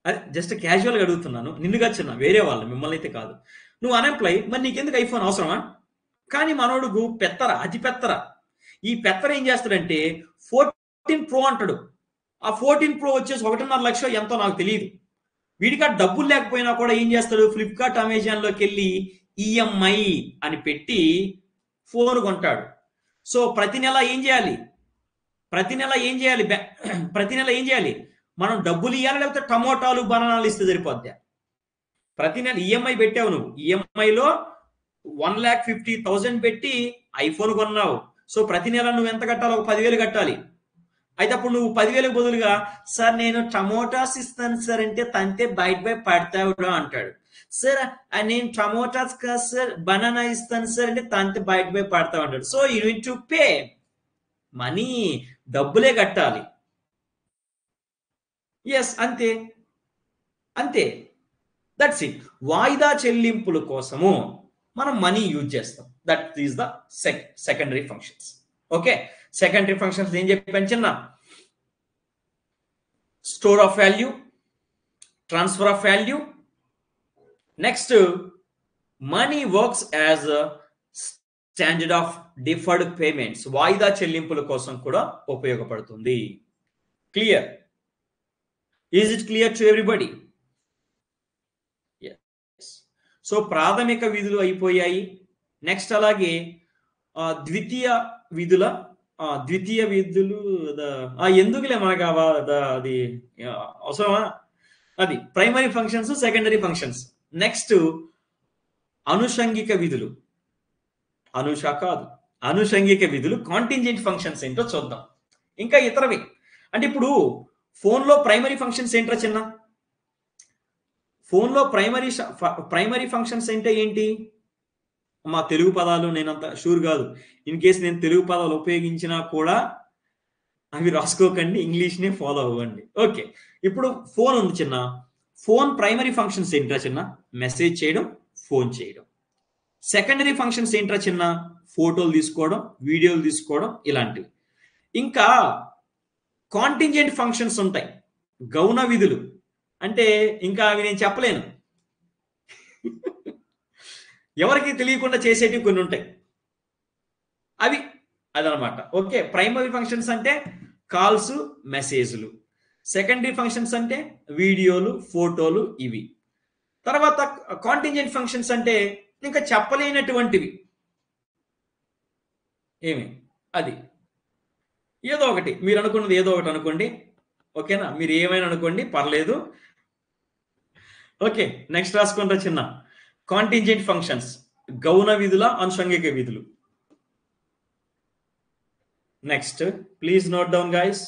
అదే జస్ట్ క్యాజువల్గా అడుగుతున్నాను, నిన్నుగా చిన్న, వేరే వాళ్ళు, మిమ్మల్ని అయితే కాదు. నువ్వు అన్ఎంప్లాయ్, మరి నీకెందుకు ఐఫోన్ అవసరమా? కానీ మనోడుకు అతి పెత్తర. ఈ పెత్తర ఏం చేస్తాడంటే 14 Pro అంటాడు. ఆ 14 Pro వచ్చేసి 1.5 లక్షలు ఎంతో నాకు తెలియదు. వీడికి డబ్బులు లేకపోయినా కూడా ఏం చేస్తాడు? ఫ్లిప్కార్ట్, అమెజాన్లోకి వెళ్ళి ఈఎంఐ అని పెట్టి ఫోన్ కొంటాడు. సో ప్రతి నెల ఏం చేయాలి? మనం డబ్బులు ఇవ్వాలి, లేకపోతే టమోటాలు బనానాలు ఇస్తే సరిపోద్ది. ప్రతి నెల ఈఎంఐ పెట్టావు, నువ్వు ఈఎంఐలో 1,50,000 పెట్టి ఐఫోన్ కొన్నావు. సో ప్రతి నెల నువ్వు ఎంత కట్టాలి? ఒక 10,000 కట్టాలి. అయితే అప్పుడు నువ్వు 10,000కి బదులుగా సార్ నేను టమోటాస్ ఇస్తాను సార్ అంటే తంతే బయట పడతావురా అంటాడు. సార్ నేను టమోటాస్ కాదు సార్ బనానా ఇస్తాను సార్ అంటే తంతే బయట పడతావు అంటాడు. So you need to pay money, డబ్బులే కట్టాలి. ఎస్, అంతే అంతే, దట్స్ ఇట్. వాయిదా చెల్లింపుల కోసము మనం మనీ యూజ్ చేస్తాం. That is the secondary functions. Okay, secondary functions ఏం చెప్పాను చిన్న? Store of value, transfer of value. Next money works as standard of deferred payments, వాయిదా చెల్లింపుల కోసం కూడా ఉపయోగపడుతుంది. Clear? Is it clear to everybody? So ప్రాథమిక విధులు అయిపోయాయి. నెక్స్ట్ అలాగే ద్వితీయ విధులు ఎందుకులే మనకు అది అవసరమా? అది primary functions, secondary functions. Next అనుషంగిక విధులు, అనుషంగిక విధులు, కాంటింజెంట్ ఫంక్షన్స్ ఏంటో చూద్దాం. ఇంకా ఇతరవి అంటే ఇప్పుడు ఫోన్లో ప్రైమరీ ఫంక్షన్స్ ఏంటో చిన్న? ఫోన్లో ప్రైమరీ ఫంక్షన్స్ అంటే ఏంటి? మా తెలుగు పదాలు నేనంత షూర్ కాదు. ఇన్ కేసు నేను తెలుగు పదాలు ఉపయోగించినా కూడా అవి రాసుకోకండి, ఇంగ్లీష్నే ఫాలో అవ్వండి. ఓకే, ఇప్పుడు ఫోన్ ఉంది చిన్న. ఫోన్ ప్రైమరీ ఫంక్షన్స్ ఏంట్రా చిన్న? మెసేజ్ చేయడం, ఫోన్ చేయడం. సెకండరీ ఫంక్షన్స్ ఏంట్రా చిన్న? ఫోటోలు తీసుకోవడం, వీడియోలు తీసుకోవడం, ఇలాంటివి. ఇంకా కాంటింజెంట్ ఫంక్షన్స్ ఉంటాయి, గౌణ విధులు. అంటే ఇంకా అవి నేను చెప్పలేను, ఎవరికి తెలియకుండా చేసేటివి కొన్ని ఉంటాయి, అవి అదనమాట. ఓకే, ప్రైమరీ ఫంక్షన్స్ అంటే కాల్స్, మెసేజ్లు. సెకండరీ ఫంక్షన్స్ అంటే వీడియోలు, ఫోటోలు, ఇవి. తర్వాత కాంటింజెంట్ ఫంక్షన్స్ అంటే ఇంకా చెప్పలేనటువంటివి. ఏమి? అది ఏదో ఒకటి, మీరు అనుకున్నది ఏదో ఒకటి అనుకోండి. ఓకేనా? మీరు ఏమైనా అనుకోండి, పర్లేదు. ఓకే, నెక్స్ట్ రాసుకుంటా చిన్న. కాంటింజెంట్ ఫంక్షన్స్, గౌణ విధుల, అనుషంగిక విధులు. Next please note down guys.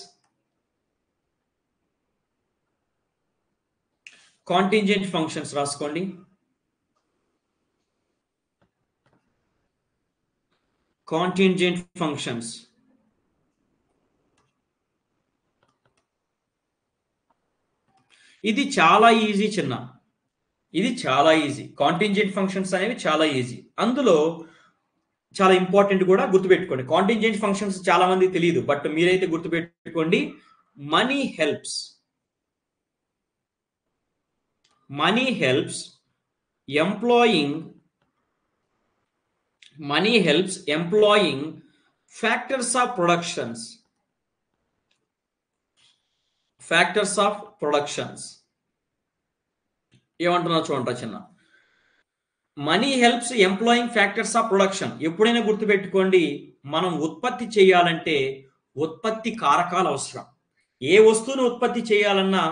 Contingent functions రాసుకోండి. కాంటింజెంట్ ఫంక్షన్స్ ఇది చాలా ఈజీ చిన్న, ఇది చాలా ఈజీ. కాంటింజెంట్ ఫంక్షన్స్ అనేవి చాలా ఈజీ. అందులో చాలా ఇంపార్టెంట్ కూడా గుర్తుపెట్టుకోండి. కాంటింజెంట్ ఫంక్షన్స్ చాలా మంది తెలియదు, బట్ మీరైతే గుర్తుపెట్టుకోండి. Money helps, money helps employing factors of productions, ఏమంటున్నా చూడండి చిన్న. Money helps employing factors of production. ఎప్పుడైనా గుర్తుపెట్టుకోండి, మనం ఉత్పత్తి చేయాలంటే ఉత్పత్తి కారకాలు అవసరం. ఏ వస్తువును ఉత్పత్తి చేయాలన్నా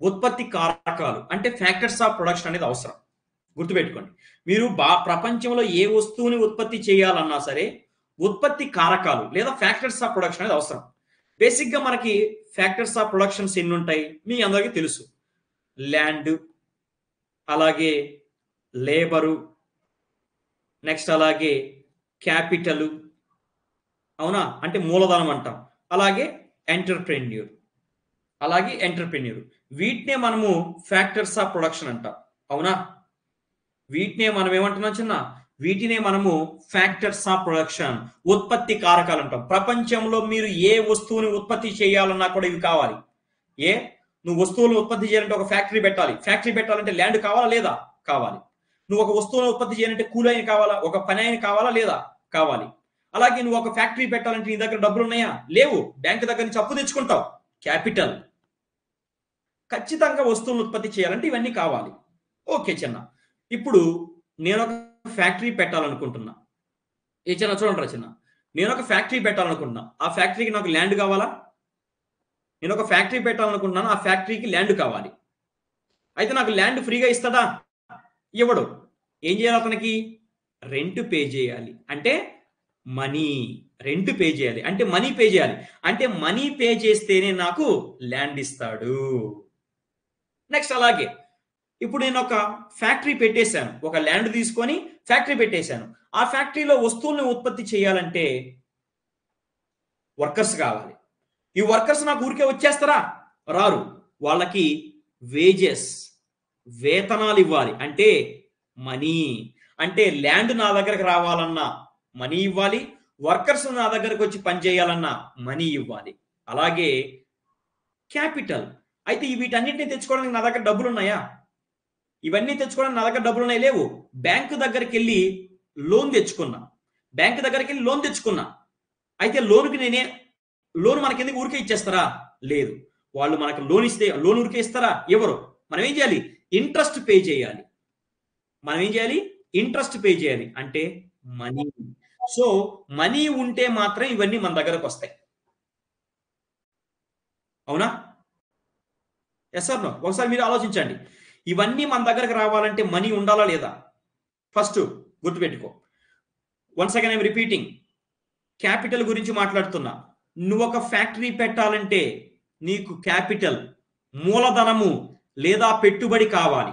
ఉత్పత్తి కారకాలు అంటే ఫ్యాక్టర్స్ ఆఫ్ ప్రొడక్షన్ అనేది అవసరం. గుర్తుపెట్టుకోండి, మీరు ప్రపంచంలో ఏ వస్తువుని ఉత్పత్తి చేయాలన్నా సరే ఉత్పత్తి కారకాలు లేదా ఫ్యాక్టర్స్ ఆఫ్ ప్రొడక్షన్ అనేది అవసరం. బేసిక్గా మనకి ఫ్యాక్టర్స్ ఆఫ్ ప్రొడక్షన్స్ ఎన్ని ఉంటాయి మీ అందరికీ తెలుసు. ల్యాండ్, అలాగే లేబరు, నెక్స్ట్ అలాగే క్యాపిటల్, అవునా, అంటే మూలధనం అంటాం. అలాగే ఎంటర్ప్రెన్యూర్, వీటినే మనము ఫ్యాక్టర్స్ ఆఫ్ ప్రొడక్షన్ అంటాం. అవునా, వీటినే మనం ఏమంటున్నాం చిన్న? వీటినే మనము ఫ్యాక్టర్స్ ఆఫ్ ప్రొడక్షన్, ఉత్పత్తి కారకాలు అంటాం. ప్రపంచంలో మీరు ఏ వస్తువుని ఉత్పత్తి చేయాలన్నా కూడా ఇవి కావాలి. నువ్వు వస్తువులు ఉత్పత్తి చేయాలంటే ఒక ఫ్యాక్టరీ పెట్టాలి. ఫ్యాక్టరీ పెట్టాలంటే ల్యాండ్ కావాలా లేదా? కావాలి. నువ్వు ఒక వస్తువును ఉత్పత్తి చేయాలంటే కూలి కావాలా? ఒక పని ఆయన కావాలా లేదా? కావాలి. అలాగే నువ్వు ఒక ఫ్యాక్టరీ పెట్టాలంటే నీ దగ్గర డబ్బులు ఉన్నాయా? లేవు. బ్యాంక్ దగ్గర నుంచి అప్పు తెచ్చుకుంటావు, క్యాపిటల్. ఖచ్చితంగా వస్తువులను ఉత్పత్తి చేయాలంటే ఇవన్నీ కావాలి. ఓకే చిన్న, ఇప్పుడు నేను ఒక ఫ్యాక్టరీ పెట్టాలనుకుంటున్నా. చిన్న చూడండి చిన్న, నేను ఒక ఫ్యాక్టరీ పెట్టాలనుకుంటున్నా. ఆ ఫ్యాక్టరీకి నాకు ల్యాండ్ కావాలా? నేను ఒక ఫ్యాక్టరీ పెట్టాలనుకుంటున్నాను, ఆ ఫ్యాక్టరీకి ల్యాండ్ కావాలి. అయితే నాకు ల్యాండ్ ఫ్రీగా ఇస్తాడా? ఇవ్వడు. ఏం చేయాలి? అతనికి రెంట్ పే చేయాలి. అంటే మనీ, రెంట్ పే చేయాలి. అంటే మనీ పే చేయాలి. అంటే మనీ పే చేస్తేనే నాకు ల్యాండ్ ఇస్తాడు. నెక్స్ట్ అలాగే ఇప్పుడు నేను ఒక ఫ్యాక్టరీ పెట్టేశాను. ఒక ల్యాండ్ తీసుకొని ఫ్యాక్టరీ పెట్టేశాను. ఆ ఫ్యాక్టరీలో వస్తువుల్ని ఉత్పత్తి చేయాలంటే వర్కర్స్ కావాలి. ఈ వర్కర్స్ నాకు ఊరికే వచ్చేస్తారా? రారు. వాళ్ళకి వేజెస్, వేతనాలు ఇవ్వాలి. అంటే మనీ. అంటే ల్యాండ్ నా దగ్గరకు రావాలన్నా మనీ ఇవ్వాలి. వర్కర్స్ నా దగ్గరకు వచ్చి పని చేయాలన్నా మనీ ఇవ్వాలి. అలాగే క్యాపిటల్. అయితే వీటన్నిటిని తెచ్చుకోవడానికి నా దగ్గర డబ్బులు ఉన్నాయా? ఇవన్నీ తెచ్చుకోవడానికి నా దగ్గర డబ్బులు ఉన్నాయి? లేవు. బ్యాంకు దగ్గరికి వెళ్ళి లోన్ తెచ్చుకున్నా. బ్యాంకు దగ్గరికి వెళ్ళి లోన్ తెచ్చుకున్నా. అయితే లోన్ మనకి ఎందుకు ఊరికే ఇచ్చేస్తారా? లేదు. వాళ్ళు మనకు లోన్ ఇస్తే లోన్ ఊరికే ఇస్తారా? ఎవరు? మనం ఏం చేయాలి? ఇంట్రెస్ట్ పే చేయాలి. మనం ఏం చేయాలి? ఇంట్రెస్ట్ పే చేయాలి. అంటే మనీ. సో మనీ ఉంటే మాత్రం ఇవన్నీ మన దగ్గరకు వస్తాయి. అవునా? Yes or no? ఒకసారి మీరు ఆలోచించండి. ఇవన్నీ మన దగ్గరకు రావాలంటే మనీ ఉండాలా లేదా? ఫస్ట్ గుర్తుపెట్టుకో. Once again I'm repeating. Capital గురించి మాట్లాడుతున్నా. నువ్వు ఒక ఫ్యాక్టరీ పెట్టాలంటే నీకు క్యాపిటల్, మూలధనము లేదా పెట్టుబడి కావాలి.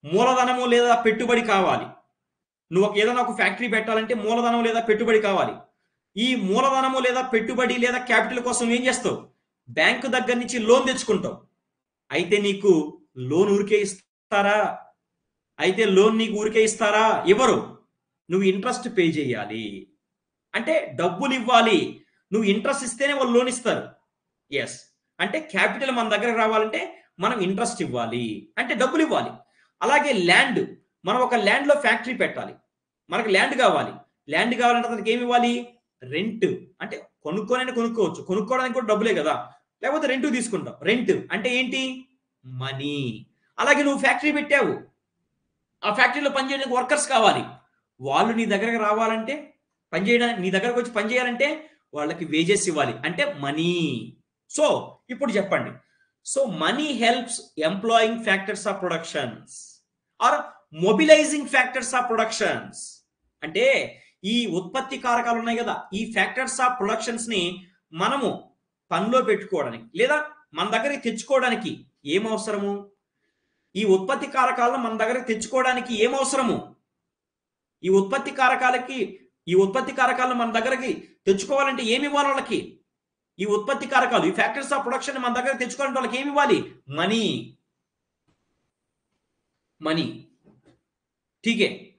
మూలధనము లేదా పెట్టుబడి కావాలి. నువ్వు ఏదైనా ఒక ఫ్యాక్టరీ పెట్టాలంటే మూలధనం లేదా పెట్టుబడి కావాలి. ఈ మూలధనము లేదా పెట్టుబడి లేదా క్యాపిటల్ కోసం ఏం చేస్తావు? బ్యాంకు దగ్గర నుంచి లోన్ తెచ్చుకుంటావు. అయితే నీకు లోన్ ఊరికే ఇస్తారా? అయితే లోన్ నీకు ఊరికే ఇస్తారా? ఎవరు? నువ్వు ఇంట్రెస్ట్ పే చేయాలి. అంటే డబ్బులు ఇవ్వాలి. నువ్వు ఇంట్రెస్ట్ ఇస్తేనే వాళ్ళు లోన్ ఇస్తారు. ఎస్. అంటే క్యాపిటల్ మన దగ్గరకు రావాలంటే మనం ఇంట్రెస్ట్ ఇవ్వాలి. అంటే డబ్బులు ఇవ్వాలి. అలాగే ల్యాండ్. మనం ఒక ల్యాండ్లో ఫ్యాక్టరీ పెట్టాలి. మనకు ల్యాండ్ కావాలి. ల్యాండ్ కావాలంటే అతనికి ఏమి ఇవ్వాలి? రెంట్. అంటే కొనుక్కోవచ్చు. కొనుక్కోవడానికి కూడా డబ్బులే కదా. లేకపోతే రెంట్ తీసుకుంటాం. రెంట్ అంటే ఏంటి? మనీ. అలాగే నువ్వు ఫ్యాక్టరీ పెట్టావు. ఆ ఫ్యాక్టరీలో పనిచేయడానికి వర్కర్స్ కావాలి. వాళ్ళు నీ దగ్గరకు రావాలంటే పనిచేయడానికి, నీ దగ్గరకు వచ్చి పనిచేయాలంటే వాళ్ళకి వేజెస్ ఇవ్వాలి. అంటే మనీ. సో ఇప్పుడు చెప్పండి. So money helps employing factors of productions or mobilising factors of productions. అంటే ఈ ఉత్పత్తి కారకాలు ఉన్నాయి కదా, ఈ ఫ్యాక్టర్స్ ఆఫ్ ప్రొడక్షన్స్ ని మనము పనిలో పెట్టుకోవడానికి లేదా మన దగ్గరికి తెచ్చుకోవడానికి ఏం అవసరము? ఈ ఉత్పత్తి కారకాలను మన దగ్గరికి తెచ్చుకోవడానికి ఏం అవసరము? ఈ ఉత్పత్తి కారకాలను మన దగ్గరికి తెచ్చుకోవాలంటే ఏమి ఇవ్వాలి వాళ్ళకి? ఈ ఉత్పత్తి కారకాలు, ఈ ఫ్యాక్టర్స్ ఆఫ్ ప్రొడక్షన్ మన దగ్గర తెచ్చుకోవాలంటే వాళ్ళకి ఏమి ఇవ్వాలి? మనీ. మనీ. ఠీకే?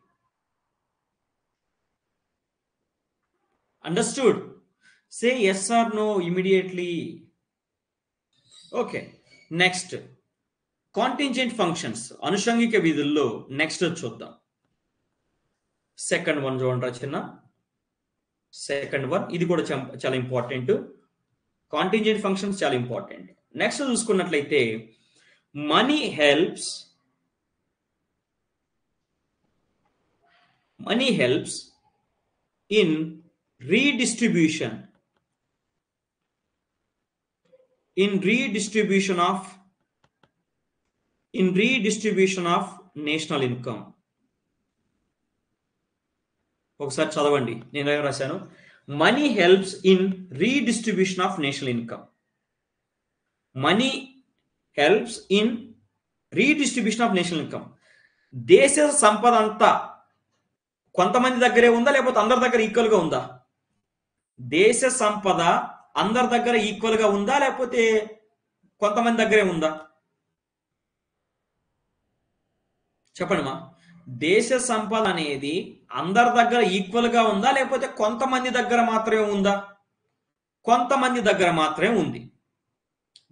Understood? Say yes or no immediately. Okay. Next contingent functions, అనుషంగిక విధుల్లో నెక్స్ట్ చూద్దాం. సెకండ్ వన్ చూడండి చిన్న. సెకండ్ వన్ ఇది కూడా చాలా ఇంపార్టెంట్. కాంటింజెంట్ ఫంక్షన్స్ చాలా ఇంపార్టెంట్. నెక్స్ట్ చూసుకున్నట్లయితే money helps in redistribution of national income. ఒకసారి చదవండి. నేను ఏం రాశాను? Money helps in redistribution of national income. Money helps in redistribution of national income. దేశ సంపద అంతా కొంతమంది దగ్గరే ఉందా లేకపోతే అందరి దగ్గర ఈక్వల్ గా ఉందా? దేశ సంపద అందరి దగ్గర ఈక్వల్ గా ఉందా లేకపోతే కొంతమంది దగ్గరే ఉందా? చెప్పండి మా. దేశ సంపద అనేది అందరి దగ్గర ఈక్వల్ గా ఉందా లేకపోతే కొంతమంది దగ్గర మాత్రమే ఉందా? కొంతమంది దగ్గర మాత్రమే ఉంది.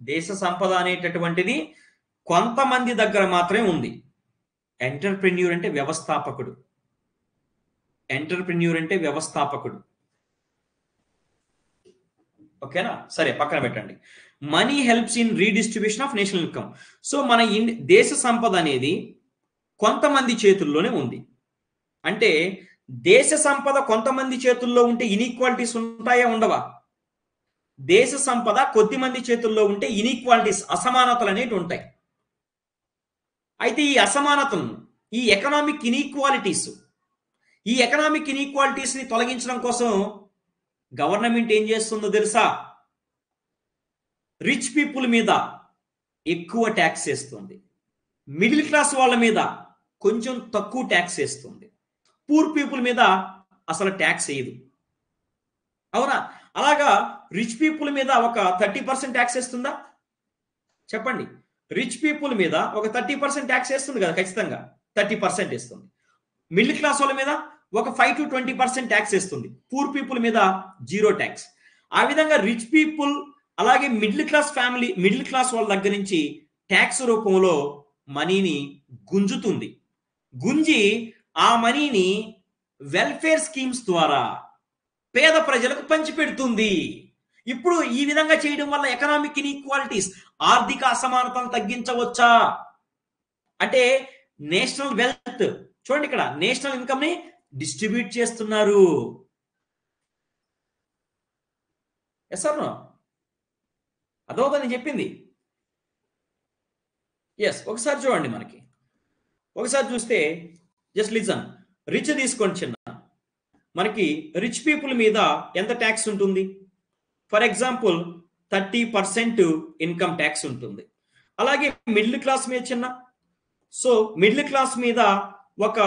దేశ సంపద అనేటటువంటిది కొంతమంది దగ్గర మాత్రమే ఉంది. ఎంటర్ప్రెన్యూర్ అంటే వ్యవస్థాపకుడు. ఓకేనా? సరే, పక్కన పెట్టండి. Money helps in redistribution of national income. So మన దేశ సంపద అనేది కొంతమంది చేతుల్లోనే ఉంది. అంటే దేశ సంపద కొంతమంది చేతుల్లో ఉంటే ఇన్ఈక్వాలిటీస్ ఉంటాయా ఉండవా? దేశ సంపద కొద్దిమంది చేతుల్లో ఉంటే ఇన్ఈక్వాలిటీస్, అసమానతలు అనేవి ఉంటాయి. అయితే ఈ అసమానతలను, ఈ ఎకనామిక్ ఇన్ఈక్వాలిటీస్ ఈ ఎకనామిక్ ఇన్ఈక్వాలిటీస్ ని తొలగించడం కోసం గవర్నమెంట్ ఏం చేస్తుందో తెలుసా? రిచ్ పీపుల్ మీద ఎక్కువ ట్యాక్స్ వేస్తుంది, మిడిల్ క్లాస్ వాళ్ళ మీద కొంచెం తక్కువ ట్యాక్స్ వేస్తుంది, పూర్ పీపుల్ మీద అసలు ట్యాక్స్ వేయదు. అవునా? అలాగా రిచ్ పీపుల్ మీద ఒక 30% ట్యాక్స్ వేస్తుందా? చెప్పండి. రిచ్ పీపుల్ మీద ఒక 30% ట్యాక్స్ వేస్తుంది కదా, ఖచ్చితంగా 30% వేస్తుంది. మిడిల్ క్లాస్ వాళ్ళ మీద ఒక 5 to 20% ట్యాక్స్ వేస్తుంది, పూర్ పీపుల్ మీద 0 ట్యాక్స్. ఆ విధంగా రిచ్ పీపుల్ అలాగే మిడిల్ క్లాస్ వాళ్ళ దగ్గర నుంచి ట్యాక్స్ రూపంలో మనీని గుంజుతుంది. గుంజి ఆ మనీని వెల్ఫేర్ స్కీమ్స్ ద్వారా పేద ప్రజలకు పంచిపెడుతుంది. ఇప్పుడు ఈ విధంగా చేయడం వల్ల ఎకనామిక్ ఇన్ఈక్వాలిటీస్, ఆర్థిక అసమానతను తగ్గించవచ్చా అంటే, నేషనల్ వెల్త్ చూడండి, ఇక్కడ నేషనల్ ఇన్కమ్ ని డిస్ట్రిబ్యూట్ చేస్తున్నారు. Yes or no? అదవుతుందని చెప్పింది. ఎస్, ఒకసారి చూడండి. ఒకసారి చూస్తే జస్ట్ లిజన్. రిచ్ తీసుకోండి చిన్న. మనకి రిచ్ పీపుల్ మీద ఎంత ట్యాక్స్ ఉంటుంది? ఫర్ ఎగ్జాంపుల్ 30% ఇన్కమ్ ట్యాక్స్ ఉంటుంది. అలాగే మిడిల్ క్లాస్ మీద చిన్న, సో మిడిల్ క్లాస్ మీద ఒక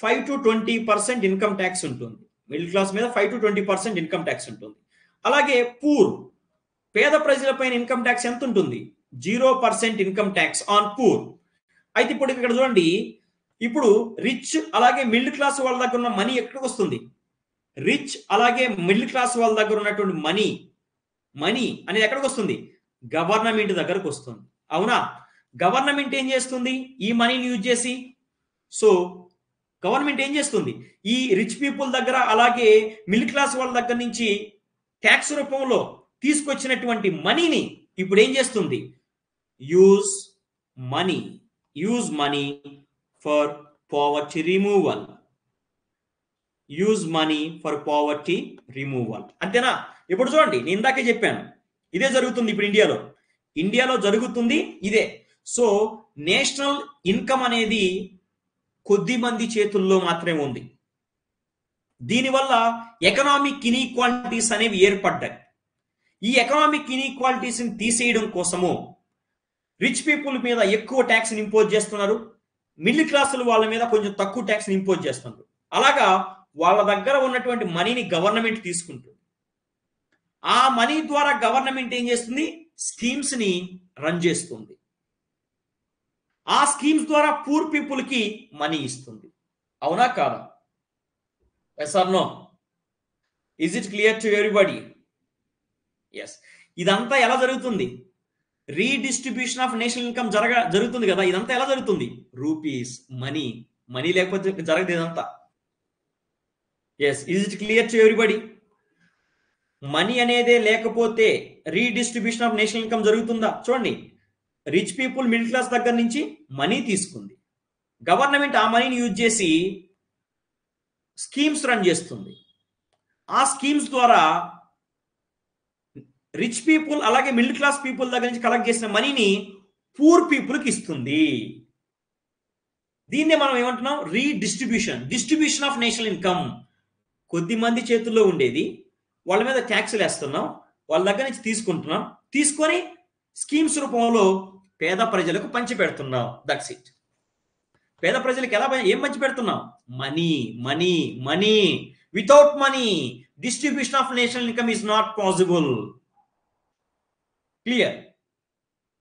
5 to 20% ఇన్కమ్ ట్యాక్స్ ఉంటుంది. మిడిల్ క్లాస్ మీద 5 to 20% ఇన్కమ్ ట్యాక్స్ ఉంటుంది. అలాగే పూర్, పేద ప్రజలపైన ఇన్కమ్ ట్యాక్స్ ఎంత ఉంటుంది? 0% ఇన్కమ్ ట్యాక్స్ ఆన్ పూర్. అయితే ఇప్పుడు ఇక్కడ చూడండి, ఇప్పుడు రిచ్ అలాగే మిడిల్ క్లాస్ వాళ్ళ దగ్గర ఉన్న మనీ ఎక్కడికి వస్తుంది? రిచ్ అలాగే మిడిల్ క్లాస్ వాళ్ళ దగ్గర ఉన్నటువంటి మనీ అనేది ఎక్కడికి వస్తుంది? గవర్నమెంట్ దగ్గరకు వస్తుంది. అవునా? గవర్నమెంట్ ఏం చేస్తుంది? ఈ మనీని యూజ్ చేసి, సో గవర్నమెంట్ ఏం చేస్తుంది? ఈ రిచ్ పీపుల్ దగ్గర అలాగే మిడిల్ క్లాస్ వాళ్ళ దగ్గర నుంచి ట్యాక్స్ రూపంలో తీసుకొచ్చినటువంటి మనీని ఇప్పుడు ఏం చేస్తుంది? Use money for poverty removal. Use money for poverty removal. అంతేనా? ఇప్పుడు చూడండి, నేను ఇందాకే చెప్పాను, ఇదే జరుగుతుంది ఇప్పుడు ఇండియాలో జరుగుతుంది ఇదే. సో నేషనల్ ఇన్కమ్ అనేది కొద్ది మంది చేతుల్లో మాత్రమే ఉంది. దీనివల్ల ఎకనామిక్ ఇన్ఈక్వాలిటీస్ అనేవి ఏర్పడ్డాయి. ఈ ఎకనామిక్ ఇన్ఈక్వాలిటీస్ ని తీసేయడం కోసము రిచ్ పీపుల్ మీద ఎక్కువ ట్యాక్స్ ఇంపోజ్ చేస్తున్నారు, మిడిల్ క్లాసులు వాళ్ళ మీద కొంచెం తక్కువ ట్యాక్స్ ఇంపోజ్ చేస్తున్నారు. అలాగా వాళ్ళ దగ్గర ఉన్నటువంటి మనీని గవర్నమెంట్ తీసుకుంటుంది. ఆ మనీ ద్వారా గవర్నమెంట్ ఏం చేస్తుంది? స్కీమ్స్ ని రన్ చేస్తుంది. ఆ స్కీమ్స్ ద్వారా పూర్ పీపుల్ కి మనీ ఇస్తుంది. అవునా కాదా? Yes or no? Is it clear to everybody? Yes. ఇదంతా ఎలా జరుగుతుంది? రీడిస్ట్రిబ్యూషన్ ఆఫ్ నేషనల్ ఇన్కమ్ జరుగుతుంది కదా. ఇదంతా ఎలా జరుగుతుంది? రూపీస్, మనీ లేకపోతే జరగదు ఇదంతా. Yes, is it clear to everybody? Money అనేదే లేకపోతే రీడిస్ట్రిబ్యూషన్ ఆఫ్ నేషనల్ ఇన్కమ్ జరుగుతుందా? చూడండి, రిచ్ పీపుల్ మిడిల్ క్లాస్ దగ్గర నుంచి మనీ తీసుకుంది, గవర్నమెంట్ ఆ మనీని యూజ్ చేసి స్కీమ్స్ రన్ చేస్తుంది. ఆ స్కీమ్స్ ద్వారా రిచ్ పీపుల్ అలాగే మిడిల్ క్లాస్ పీపుల్ దగ్గర నుంచి కలెక్ట్ చేసిన మనీని పూర్ పీపుల్కి ఇస్తుంది. దీన్నే మనం ఏమంటున్నాం? Distribution of national income. కొద్ది మంది చేతుల్లో ఉండేది వాళ్ళ మీద ట్యాక్స్లు వేస్తున్నాం, వాళ్ళ దగ్గర నుంచి తీసుకుంటున్నాం, తీసుకొని స్కీమ్స్ రూపంలో పేద ప్రజలకు పంచిపెడుతున్నాం. That's it. పేద ప్రజలకు ఏం పంచిపెడుతున్నాం? Money. Without money distribution of national income is not possible. Clear?